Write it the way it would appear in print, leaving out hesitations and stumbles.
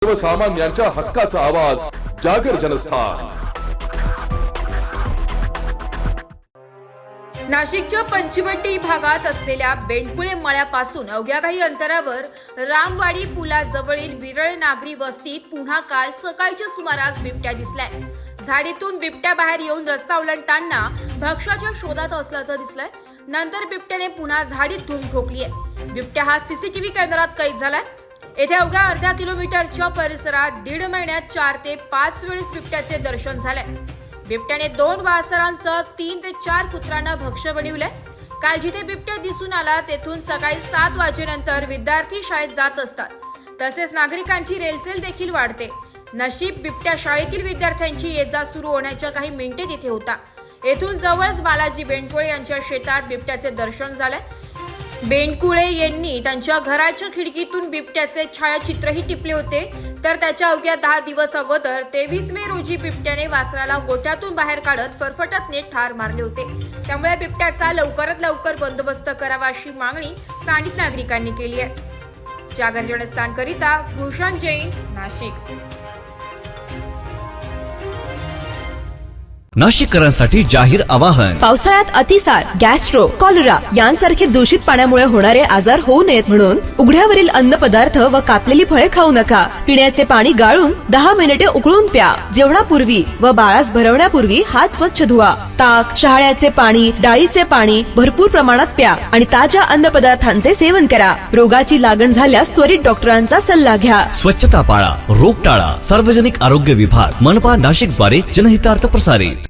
सर्वसामान्यांच्या हक्काचा आवाज जागर जनस्थान। नाशिकच्या पंचवटी भागात असलेल्या बेंडकुळे मळ्यापासून अवघ्या काही अंतरावर रामवाडी पुलाजवळील विरळ नागरी वस्तीत पुन्हा काल सकाळच्या सुमारास बिबट्या दिसलाय। झाडीतून बिबट्या बाहेर येऊन रस्ता ओलांडताना भक्ष्याच्या शोधात असल्याचं दिसलंय। नंतर बिबट्याने पुन्हा झाडीत धूम ठोकली आहे। बिबट्या हा सीसीटीव्ही कॅमेऱ्यात कैद झालाय। येथे अवघ्या अर्धा किलोमीटरच्या परिसरात 1.5 महिन्यात 4 ते 5 वेळेस बिबट्याचे दर्शन झाले। बिबट्याने 2 वासरांसह 3 ते 4 कुत्र्यांना भक्ष्य बनविले। काल जिथे बिबट्या दिसून आला तेथून सकाळी 7 वाजेनंतर विद्यार्थी शाळेत जात असतात। तसेच नागरिकांची रेलचेल देखील वाढते। नशीब बिबट्या शाळेतील विद्यार्थ्यांची ये-जा सुरू होण्याच्या काही मिनिटे तिथे होता। येथून जवळच बालाजी बेंडकुळे यांच्या शेतात बिबट्याचे दर्शन झाले। बेंडकुळे यांनी त्यांच्या घराच्या खिडकीतून बिबट्याचे छायाचित्रही टिपले होते। तर त्याच्या अवघ्या 10 दिवस अगोदर 23 मे रोजी बिबट्याने वासराला गोठ्यातून बाहेर काढत फरफटतने ठार मारले होते। त्यामुळे बिबट्याचा लवकरात लवकर बंदोबस्त करावा अशी मागणी स्थानिक नागरिकांनी केली आहे। जागर जनस्थान करिता भूषण जैन, नाशिक। नाशिककरांसाठी जाहीर आवाहन। पावसाळ्यात अतिसार, गॅस्ट्रो, कॉलरा यांसारखे दूषित पाण्यामुळे होणारे आजार होऊ नयेत म्हणून उघड्यावरील अन्नपदार्थ व कापलेली फळे खाऊ नका। पिण्याचे पाणी गाळून 10 मिनिटे उकळून प्या। जेवणापूर्वी व बाळास भरवण्यापूर्वी हात स्वच्छ धुवा। ताक, शहाळ्याचे पाणी, डाळीचे पाणी भरपूर प्रमाणात प्या आणि ताज्या अन्नपदार्थांचे सेवन करा। रोगाची लागण झाल्यास त्वरित डॉक्टरांचा सल्ला घ्या। स्वच्छता पाळा, रोग टाळा। सार्वजनिक आरोग्य विभाग, मनपा नाशिक द्वारे जनहितार्थ प्रसारित।